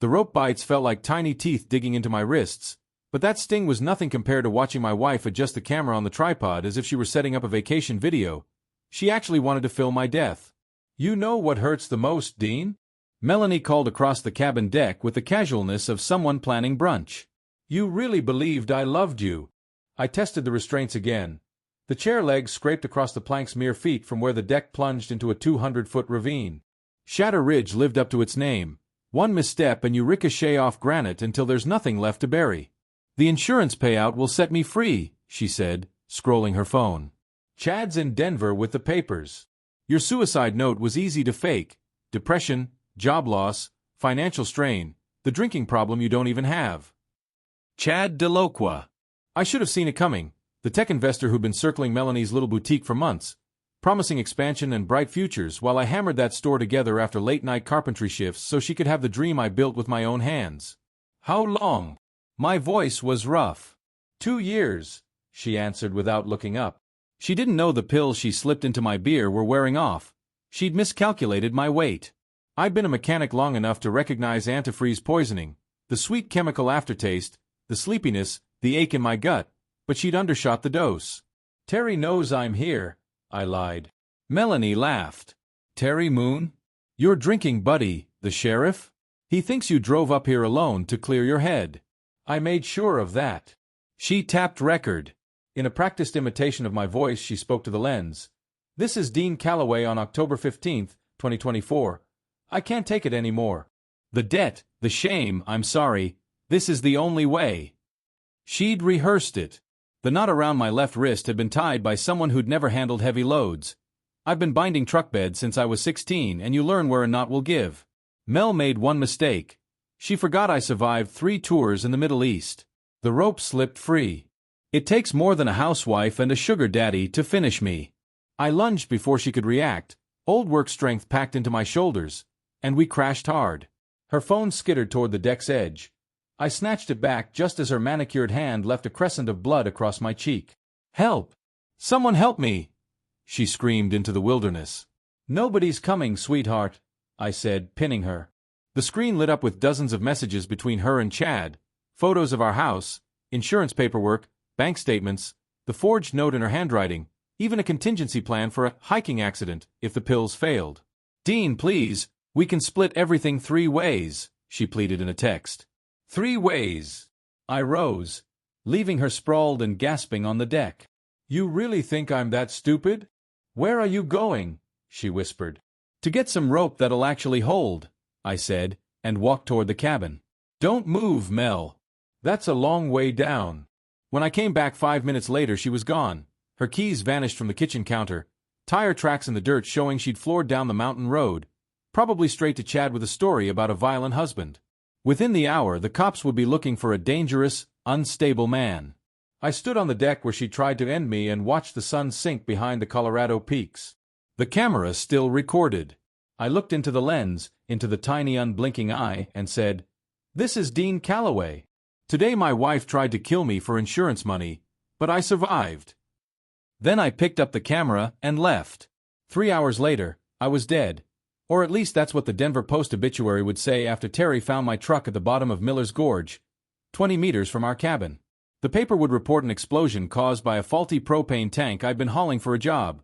The rope bites felt like tiny teeth digging into my wrists, but that sting was nothing compared to watching my wife adjust the camera on the tripod as if she were setting up a vacation video. She actually wanted to film my death. "You know what hurts the most, Dean?" Melanie called across the cabin deck with the casualness of someone planning brunch. "You really believed I loved you." I tested the restraints again. The chair legs scraped across the planks mere feet from where the deck plunged into a 200-foot ravine. Shatter Ridge lived up to its name. One misstep and you ricochet off granite until there's nothing left to bury. "The insurance payout will set me free," she said, scrolling her phone. "Chad's in Denver with the papers. Your suicide note was easy to fake. Depression, job loss, financial strain, the drinking problem you don't even have." Chad Deloqua. I should have seen it coming. The tech investor who'd been circling Melanie's little boutique for months, promising expansion and bright futures while I hammered that store together after late-night carpentry shifts so she could have the dream I built with my own hands. "How long?" My voice was rough. 2 years, she answered without looking up. She didn't know the pills she slipped into my beer were wearing off. She'd miscalculated my weight. I'd been a mechanic long enough to recognize antifreeze poisoning, the sweet chemical aftertaste, the sleepiness, the ache in my gut, but she'd undershot the dose. "Terry knows I'm here," I lied. Melanie laughed. "Terry Moon? Your drinking buddy, the sheriff? He thinks you drove up here alone to clear your head." I made sure of that. She tapped record. In a practiced imitation of my voice, she spoke to the lens. "This is Dean Calloway on October 15th, 2024. I can't take it anymore. The debt, the shame, I'm sorry. This is the only way." She'd rehearsed it. The knot around my left wrist had been tied by someone who'd never handled heavy loads. I've been binding truck beds since I was 16, and you learn where a knot will give. Mel made one mistake. She forgot I survived 3 tours in the Middle East. The rope slipped free. It takes more than a housewife and a sugar daddy to finish me. I lunged before she could react, old work strength packed into my shoulders, and we crashed hard. Her phone skittered toward the deck's edge. I snatched it back just as her manicured hand left a crescent of blood across my cheek. "Help! Someone help me!" she screamed into the wilderness. "Nobody's coming, sweetheart," I said, pinning her. The screen lit up with dozens of messages between her and Chad, photos of our house, insurance paperwork, bank statements, the forged note in her handwriting, even a contingency plan for a hiking accident if the pills failed. "Dean, please, we can split everything 3 ways, she pleaded in a text. 3 ways. I rose, leaving her sprawled and gasping on the deck. "You really think I'm that stupid? Where are you going?" she whispered. "To get some rope that'll actually hold," I said, and walked toward the cabin. "Don't move, Mel. That's a long way down." When I came back 5 minutes later, she was gone. Her keys vanished from the kitchen counter, tire tracks in the dirt showing she'd floored down the mountain road, probably straight to Chad with a story about a violent husband. Within the hour, the cops would be looking for a dangerous, unstable man. I stood on the deck where she tried to end me and watched the sun sink behind the Colorado peaks. The camera still recorded. I looked into the lens, into the tiny unblinking eye, and said, "This is Dean Calloway. Today my wife tried to kill me for insurance money, but I survived." Then I picked up the camera and left. 3 hours later, I was dead. Or at least that's what the Denver Post obituary would say after Terry found my truck at the bottom of Miller's Gorge, 20 meters from our cabin. The paper would report an explosion caused by a faulty propane tank I'd been hauling for a job.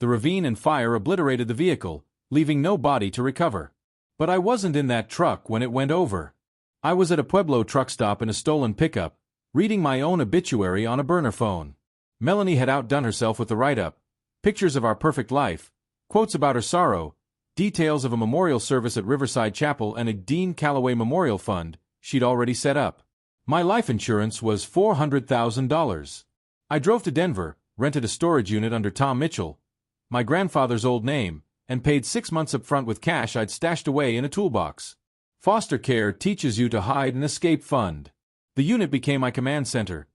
The ravine and fire obliterated the vehicle, leaving no body to recover. But I wasn't in that truck when it went over. I was at a Pueblo truck stop in a stolen pickup, reading my own obituary on a burner phone. Melanie had outdone herself with the write-up. Pictures of our perfect life, quotes about her sorrow, details of a memorial service at Riverside Chapel and a Dean Calloway Memorial Fund she'd already set up. My life insurance was $400,000. I drove to Denver, rented a storage unit under Tom Mitchell, my grandfather's old name, and paid 6 months up front with cash I'd stashed away in a toolbox. Foster care teaches you to hide and escape fund. The unit became my command center.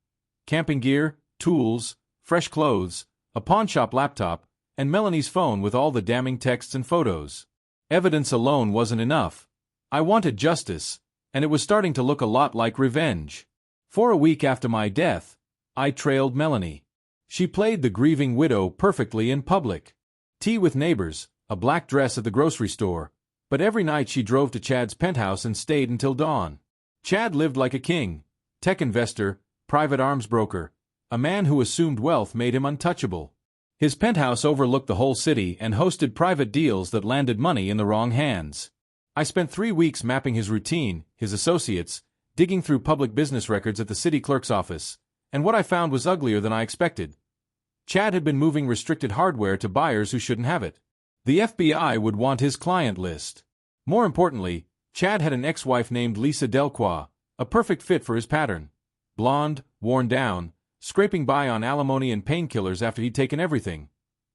Camping gear, tools, fresh clothes, a pawnshop laptop, and Melanie's phone with all the damning texts and photos. Evidence alone wasn't enough. I wanted justice, and it was starting to look a lot like revenge. For a week after my death, I trailed Melanie. She played the grieving widow perfectly in public. Tea with neighbors, a black dress at the grocery store, But every night she drove to Chad's penthouse and stayed until dawn. Chad lived like a king. Tech investor, private arms broker, a man who assumed wealth made him untouchable. His penthouse overlooked the whole city and hosted private deals that landed money in the wrong hands. I spent 3 weeks mapping his routine, his associates, digging through public business records at the city clerk's office, and what I found was uglier than I expected. Chad had been moving restricted hardware to buyers who shouldn't have it. The FBI would want his client list. More importantly, Chad had an ex-wife named Lisa Delacroix, a perfect fit for his pattern. Blonde, worn down, scraping by on alimony and painkillers after he'd taken everything.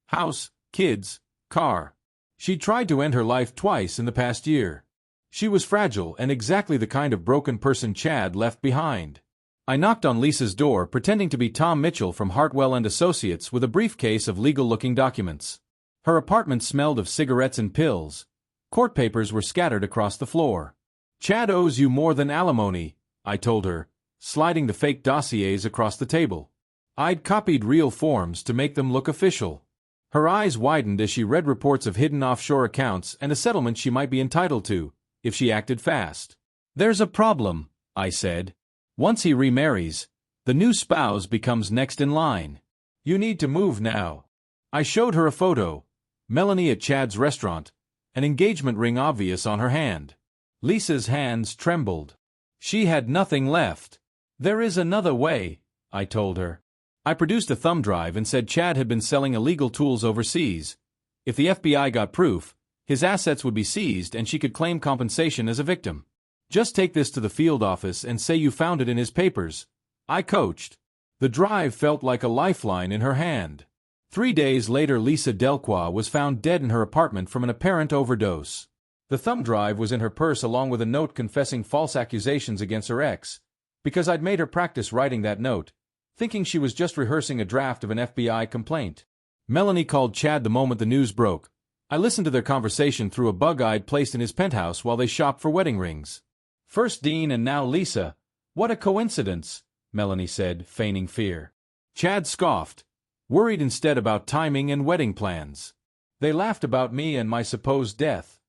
House, kids, car. She'd tried to end her life twice in the past year. She was fragile and exactly the kind of broken person Chad left behind. I knocked on Lisa's door pretending to be Tom Mitchell from Hartwell and Associates with a briefcase of legal-looking documents. Her apartment smelled of cigarettes and pills. Court papers were scattered across the floor. "Chad owes you more than alimony," I told her, sliding the fake dossiers across the table. I'd copied real forms to make them look official. Her eyes widened as she read reports of hidden offshore accounts and a settlement she might be entitled to, if she acted fast. "There's a problem," I said. "Once he remarries, the new spouse becomes next in line. You need to move now." I showed her a photo. Melanie at Chad's restaurant, an engagement ring obvious on her hand. Lisa's hands trembled. She had nothing left. "There is another way," I told her. I produced a thumb drive and said Chad had been selling illegal tools overseas. If the FBI got proof, his assets would be seized and she could claim compensation as a victim. "Just take this to the field office and say you found it in his papers," I coached. The drive felt like a lifeline in her hand. 3 days later, Lisa Delacroix was found dead in her apartment from an apparent overdose. The thumb drive was in her purse along with a note confessing false accusations against her ex, because I'd made her practice writing that note, thinking she was just rehearsing a draft of an FBI complaint. Melanie called Chad the moment the news broke. I listened to their conversation through a bug I'd placed in his penthouse while they shopped for wedding rings. "First Dean and now Lisa. What a coincidence," Melanie said, feigning fear. Chad scoffed, worried instead about timing and wedding plans. "They laughed about me and my supposed death.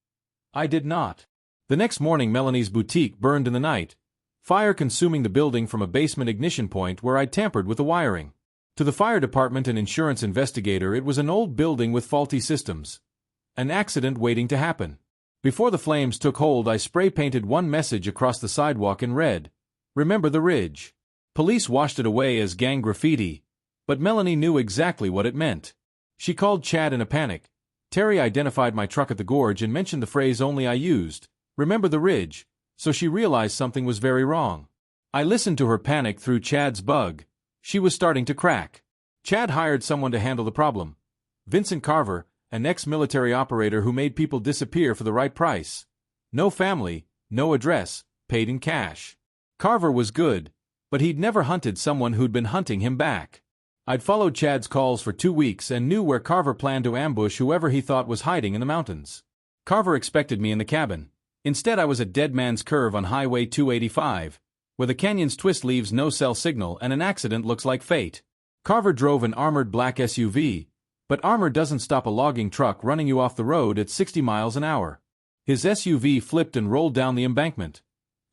I did not." The next morning Melanie's boutique burned in the night, fire consuming the building from a basement ignition point where I'd tampered with the wiring. To the fire department and insurance investigator, it was an old building with faulty systems. An accident waiting to happen. Before the flames took hold, I spray-painted one message across the sidewalk in red: "Remember the ridge." Police washed it away as gang graffiti, but Melanie knew exactly what it meant. She called Chad in a panic. Terry identified my truck at the gorge and mentioned the phrase only I used, "Remember the ridge," so she realized something was very wrong. I listened to her panic through Chad's bug. She was starting to crack. Chad hired someone to handle the problem. Vincent Carver, an ex-military operator who made people disappear for the right price. No family, no address, paid in cash. Carver was good, but he'd never hunted someone who'd been hunting him back. I'd followed Chad's calls for 2 weeks and knew where Carver planned to ambush whoever he thought was hiding in the mountains. Carver expected me in the cabin. Instead, I was at Dead Man's Curve on Highway 285, where the canyon's twist leaves no cell signal and an accident looks like fate. Carver drove an armored black SUV, but armor doesn't stop a logging truck running you off the road at 60 miles an hour. His SUV flipped and rolled down the embankment.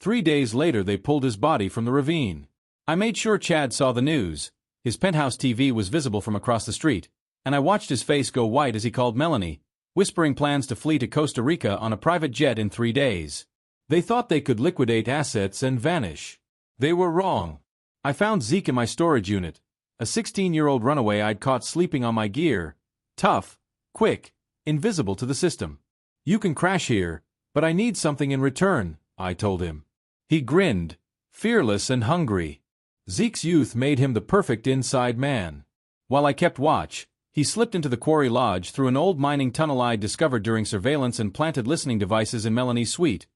3 days later, they pulled his body from the ravine. I made sure Chad saw the news. His penthouse TV was visible from across the street, and I watched his face go white as he called Melanie, whispering plans to flee to Costa Rica on a private jet in 3 days. They thought they could liquidate assets and vanish. They were wrong. I found Zeke in my storage unit, a 16-year-old runaway I'd caught sleeping on my gear, tough, quick, invisible to the system. "You can crash here, but I need something in return," I told him. He grinned, fearless and hungry. Zeke's youth made him the perfect inside man. While I kept watch, he slipped into the quarry lodge through an old mining tunnel I'd discovered during surveillance and planted listening devices in Melanie's suite,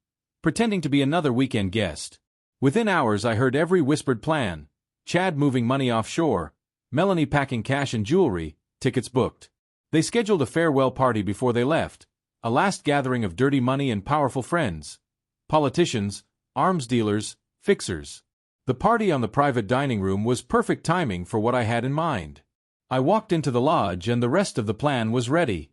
pretending to be another weekend guest. Within hours I heard every whispered plan: Chad moving money offshore, Melanie packing cash and jewelry, tickets booked. They scheduled a farewell party before they left, a last gathering of dirty money and powerful friends. Politicians, arms dealers, fixers. The party on the private dining room was perfect timing for what I had in mind. I walked into the lodge and the rest of the plan was ready.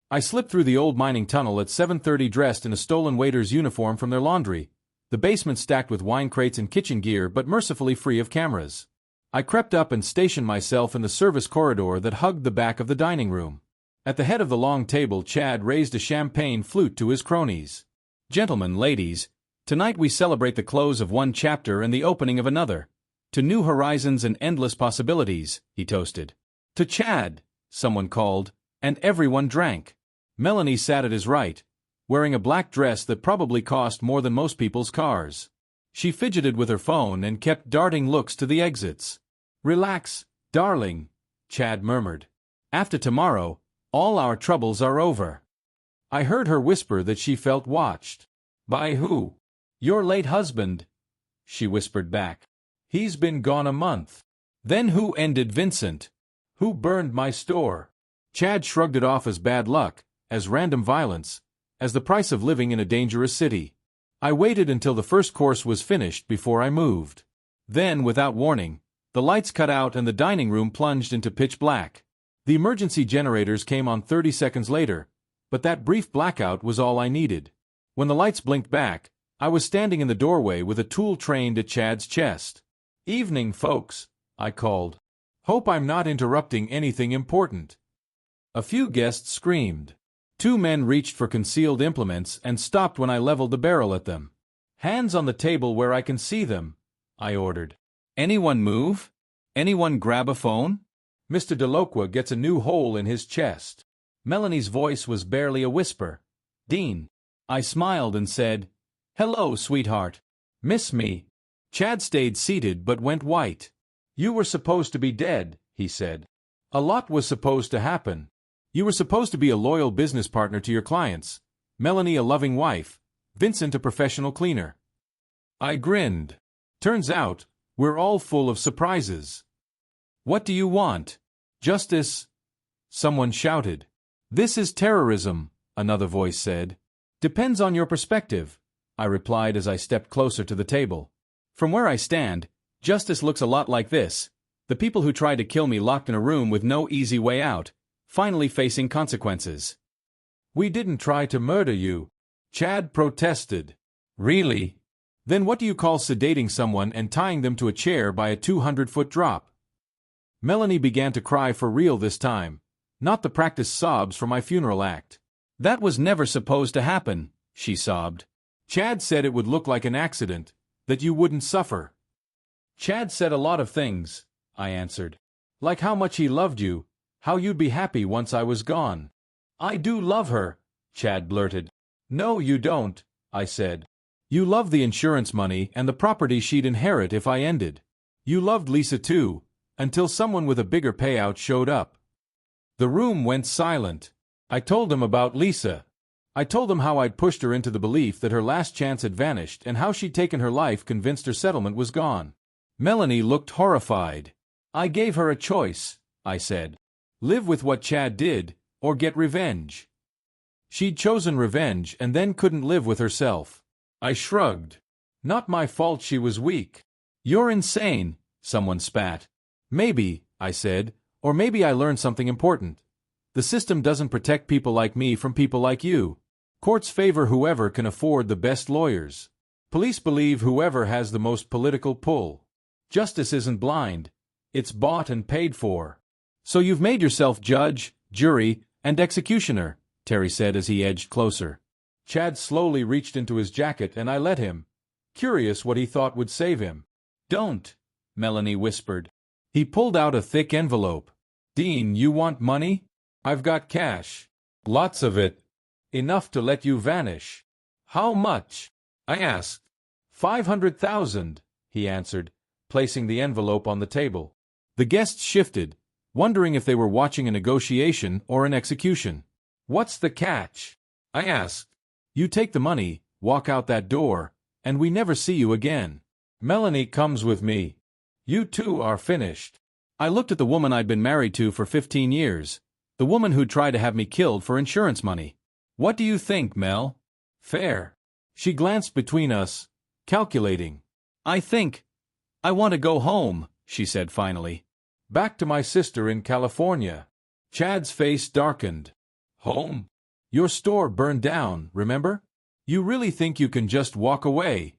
I slipped through the old mining tunnel at 7:30 dressed in a stolen waiter's uniform from their laundry, the basement stacked with wine crates and kitchen gear but mercifully free of cameras. I crept up and stationed myself in the service corridor that hugged the back of the dining room. At the head of the long table, Chad raised a champagne flute to his cronies. "Gentlemen, ladies, tonight we celebrate the close of one chapter and the opening of another. To new horizons and endless possibilities," he toasted. "To Chad," someone called, and everyone drank. Melanie sat at his right, wearing a black dress that probably cost more than most people's cars. She fidgeted with her phone and kept darting looks to the exits. "Relax, darling," Chad murmured. "After tomorrow, all our troubles are over." I heard her whisper that she felt watched. "By who?" "Your late husband," she whispered back. "He's been gone a month." "Then who ended Vincent? Who burned my store?" Chad shrugged it off as bad luck, as random violence, as the price of living in a dangerous city. I waited until the first course was finished before I moved. Then, without warning, the lights cut out and the dining room plunged into pitch black. The emergency generators came on 30 seconds later, but that brief blackout was all I needed. When the lights blinked back, I was standing in the doorway with a tool trained at Chad's chest. "Evening, folks," I called. "Hope I'm not interrupting anything important." A few guests screamed. Two men reached for concealed implements and stopped when I leveled the barrel at them. "Hands on the table where I can see them," I ordered. "Anyone move? Anyone grab a phone?" "Mr. Delocqua gets a new hole in his chest." Melanie's voice was barely a whisper. "Dean." I smiled and said, "Hello, sweetheart. Miss me?" Chad stayed seated but went white. "You were supposed to be dead," he said. "A lot was supposed to happen. You were supposed to be a loyal business partner to your clients, Melanie a loving wife, Vincent a professional cleaner." I grinned. "Turns out, we're all full of surprises." "What do you want?" "Justice," someone shouted. "This is terrorism," another voice said. "Depends on your perspective," I replied as I stepped closer to the table. "From where I stand, justice looks a lot like this: the people who tried to kill me locked in a room with no easy way out, finally facing consequences." "We didn't try to murder you," Chad protested. "Really? Then what do you call sedating someone and tying them to a chair by a 200-foot drop?" Melanie began to cry for real this time, not the practiced sobs from my funeral act. "That was never supposed to happen," she sobbed. "Chad said it would look like an accident, that you wouldn't suffer." "Chad said a lot of things," I answered. "Like how much he loved you, how you'd be happy once I was gone." "I do love her," Chad blurted. "No, you don't," I said. "You love the insurance money and the property she'd inherit if I ended. You loved Lisa too, until someone with a bigger payout showed up." The room went silent. I told him about Lisa. I told him how I'd pushed her into the belief that her last chance had vanished and how she'd taken her life convinced her settlement was gone. Melanie looked horrified. "I gave her a choice," I said. "Live with what Chad did, or get revenge." She'd chosen revenge and then couldn't live with herself. I shrugged. "Not my fault she was weak." "You're insane," someone spat. "Maybe," I said, "or maybe I learned something important. The system doesn't protect people like me from people like you. Courts favor whoever can afford the best lawyers. Police believe whoever has the most political pull. Justice isn't blind. It's bought and paid for." "So you've made yourself judge, jury, and executioner," Terry said as he edged closer. Chad slowly reached into his jacket and I let him, curious what he thought would save him. "Don't," Melanie whispered. He pulled out a thick envelope. "Dean, you want money? I've got cash. Lots of it. Enough to let you vanish." "How much?" I asked. 500,000, he answered, placing the envelope on the table. The guests shifted, wondering if they were watching a negotiation or an execution. "What's the catch?" I asked. "You take the money, walk out that door, and we never see you again. Melanie comes with me. You two are finished." I looked at the woman I'd been married to for 15 years, the woman who'd tried to have me killed for insurance money. "What do you think, Mel? Fair?" She glanced between us, calculating. I want to go home," she said finally. "Back to my sister in California." Chad's face darkened. "Home? Your store burned down, remember? You really think you can just walk away?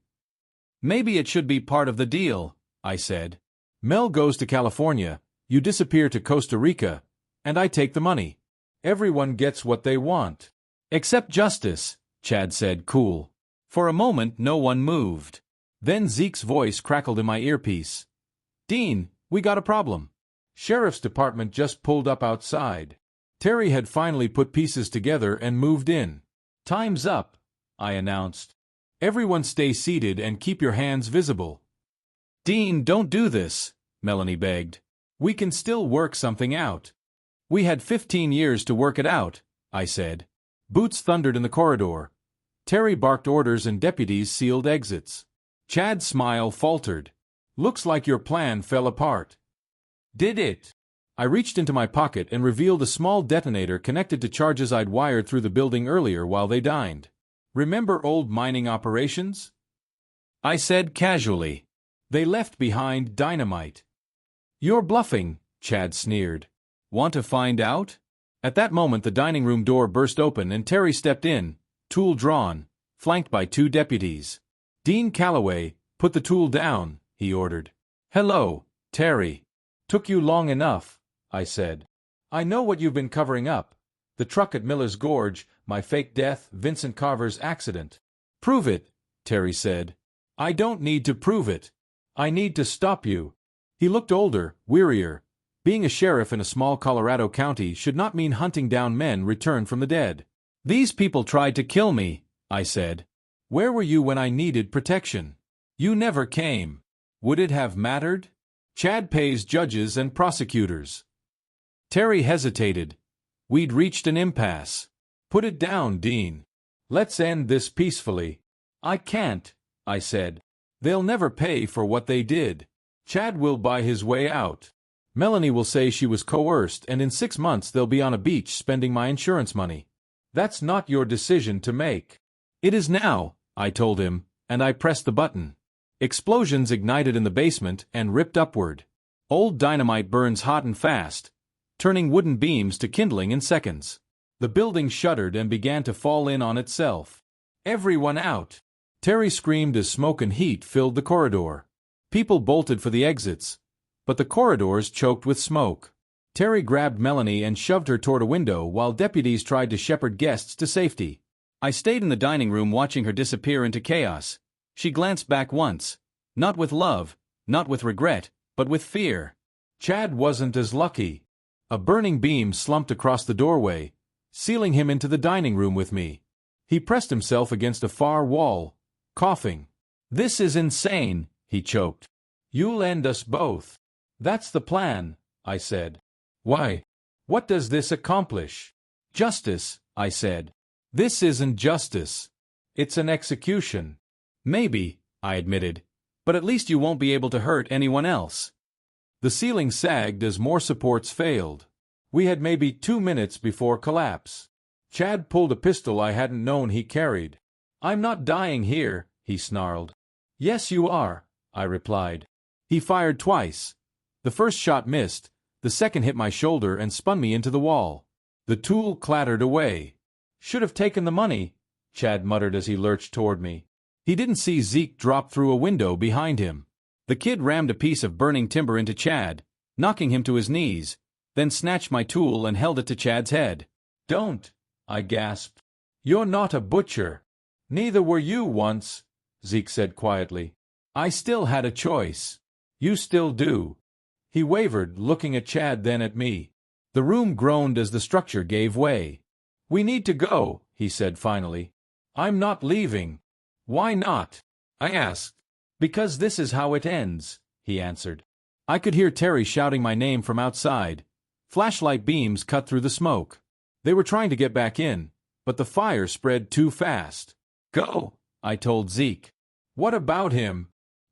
Maybe it should be part of the deal, I said. Mel goes to California, you disappear to Costa Rica, and I take the money. Everyone gets what they want. Except Justice, Chad said, cool. For a moment, no one moved. Then Zeke's voice crackled in my earpiece. Dean, we got a problem. Sheriff's department just pulled up outside. Terry had finally put pieces together and moved in. Time's up, I announced. Everyone stay seated and keep your hands visible. Dean, don't do this, Melanie begged. We can still work something out. We had 15 years to work it out, I said. Boots thundered in the corridor. Terry barked orders and deputies sealed exits. Chad's smile faltered. Looks like your plan fell apart. Did it? I reached into my pocket and revealed a small detonator connected to charges I'd wired through the building earlier while they dined. Remember old mining operations? I said casually. They left behind dynamite. You're bluffing, Chad sneered. Want to find out? At that moment the dining room door burst open and Terry stepped in, tool drawn, flanked by 2 deputies. Dean Calloway, put the tool down, he ordered. Hello, Terry. Took you long enough, I said. I know what you've been covering up. The truck at Miller's Gorge, my fake death, Vincent Carver's accident. Prove it, Terry said. I don't need to prove it. I need to stop you. He looked older, wearier. Being a sheriff in a small Colorado county should not mean hunting down men returned from the dead. These people tried to kill me, I said. Where were you when I needed protection? You never came. Would it have mattered? Chad pays judges and prosecutors. Terry hesitated. We'd reached an impasse. Put it down, Dean. Let's end this peacefully. I can't, I said. They'll never pay for what they did. Chad will buy his way out. Melanie will say she was coerced and in 6 months they'll be on a beach spending my insurance money. That's not your decision to make. It is now, I told him, and I pressed the button. Explosions ignited in the basement and ripped upward. Old dynamite burns hot and fast, turning wooden beams to kindling in seconds. The building shuddered and began to fall in on itself. Everyone out! Terry screamed as smoke and heat filled the corridor. People bolted for the exits, but the corridors choked with smoke. Terry grabbed Melanie and shoved her toward a window while deputies tried to shepherd guests to safety. I stayed in the dining room watching her disappear into chaos. She glanced back once, not with love, not with regret, but with fear. Chad wasn't as lucky. A burning beam slumped across the doorway, sealing him into the dining room with me. He pressed himself against a far wall, coughing. This is insane, he choked. You'll end us both. That's the plan, I said. Why? What does this accomplish? Justice, I said. This isn't justice. It's an execution. Maybe, I admitted, but at least you won't be able to hurt anyone else. The ceiling sagged as more supports failed. We had maybe 2 minutes before collapse. Chad pulled a pistol I hadn't known he carried. I'm not dying here, he snarled. Yes, you are, I replied. He fired twice. The first shot missed, the second hit my shoulder and spun me into the wall. The tool clattered away. Should have taken the money, Chad muttered as he lurched toward me. He didn't see Zeke drop through a window behind him. The kid rammed a piece of burning timber into Chad, knocking him to his knees, then snatched my tool and held it to Chad's head. Don't, I gasped. You're not a butcher. Neither were you once, Zeke said quietly. I still had a choice. You still do. He wavered, looking at Chad then at me. The room groaned as the structure gave way. We need to go, he said finally. I'm not leaving. Why not? I asked. Because this is how it ends, he answered. I could hear Terry shouting my name from outside. Flashlight beams cut through the smoke. They were trying to get back in, but the fire spread too fast. Go, I told Zeke. What about him?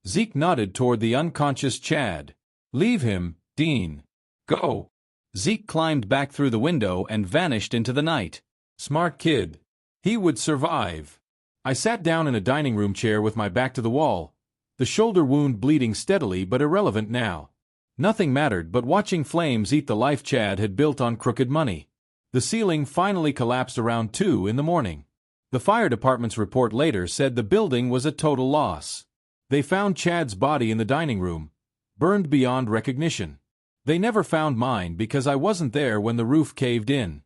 Zeke nodded toward the unconscious Chad. Leave him, Dean. Go. Zeke climbed back through the window and vanished into the night. Smart kid. He would survive. I sat down in a dining room chair with my back to the wall, the shoulder wound bleeding steadily but irrelevant now. Nothing mattered but watching flames eat the life Chad had built on crooked money. The ceiling finally collapsed around 2 in the morning. The fire department's report later said the building was a total loss. They found Chad's body in the dining room, burned beyond recognition. They never found mine because I wasn't there when the roof caved in.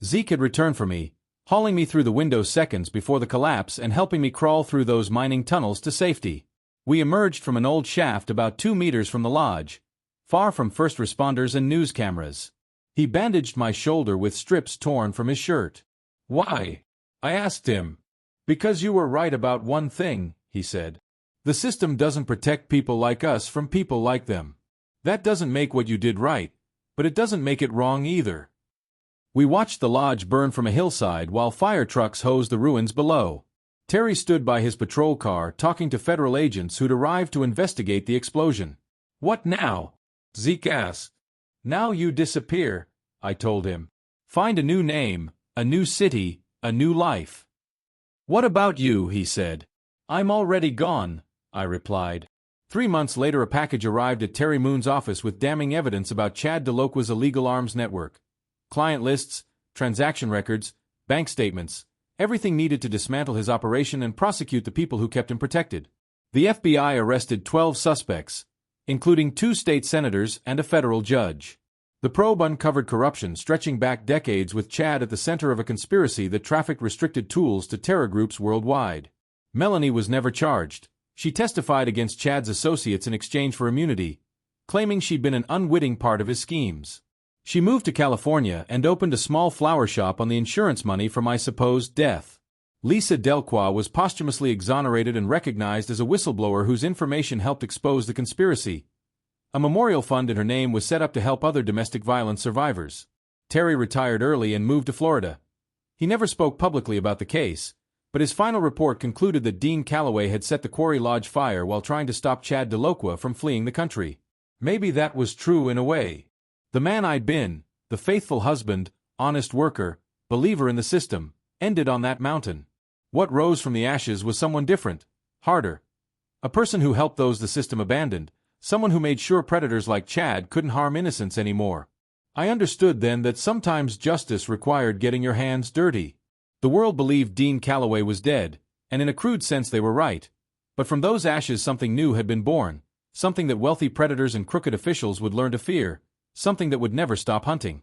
Zeke had returned for me, hauling me through the window seconds before the collapse and helping me crawl through those mining tunnels to safety. We emerged from an old shaft about 2 meters from the lodge, far from first responders and news cameras. He bandaged my shoulder with strips torn from his shirt. "Why?" I asked him. "Because you were right about one thing," he said. "The system doesn't protect people like us from people like them. That doesn't make what you did right, but it doesn't make it wrong either." We watched the lodge burn from a hillside while fire trucks hosed the ruins below. Terry stood by his patrol car talking to federal agents who'd arrived to investigate the explosion. "What now?" Zeke asked. "Now you disappear," I told him. "Find a new name, a new city, a new life." "What about you?" he said. "I'm already gone," I replied. 3 months later, a package arrived at Terry Moon's office with damning evidence about Chad Daloqua's illegal arms network. Client lists, transaction records, bank statements, everything needed to dismantle his operation and prosecute the people who kept him protected. The FBI arrested 12 suspects, including 2 state senators and a federal judge. The probe uncovered corruption stretching back decades, with Chad at the center of a conspiracy that trafficked restricted tools to terror groups worldwide. Melanie was never charged. She testified against Chad's associates in exchange for immunity, claiming she'd been an unwitting part of his schemes. She moved to California and opened a small flower shop on the insurance money for my supposed death. Lisa Delqua was posthumously exonerated and recognized as a whistleblower whose information helped expose the conspiracy. A memorial fund in her name was set up to help other domestic violence survivors. Terry retired early and moved to Florida. He never spoke publicly about the case, but his final report concluded that Dean Calloway had set the Quarry Lodge fire while trying to stop Chad Daloqua from fleeing the country. Maybe that was true in a way. The man I'd been, the faithful husband, honest worker, believer in the system, ended on that mountain. What rose from the ashes was someone different, harder. A person who helped those the system abandoned, someone who made sure predators like Chad couldn't harm innocents anymore. I understood then that sometimes justice required getting your hands dirty. The world believed Dean Calloway was dead, and in a crude sense they were right. But from those ashes something new had been born, something that wealthy predators and crooked officials would learn to fear, something that would never stop hunting.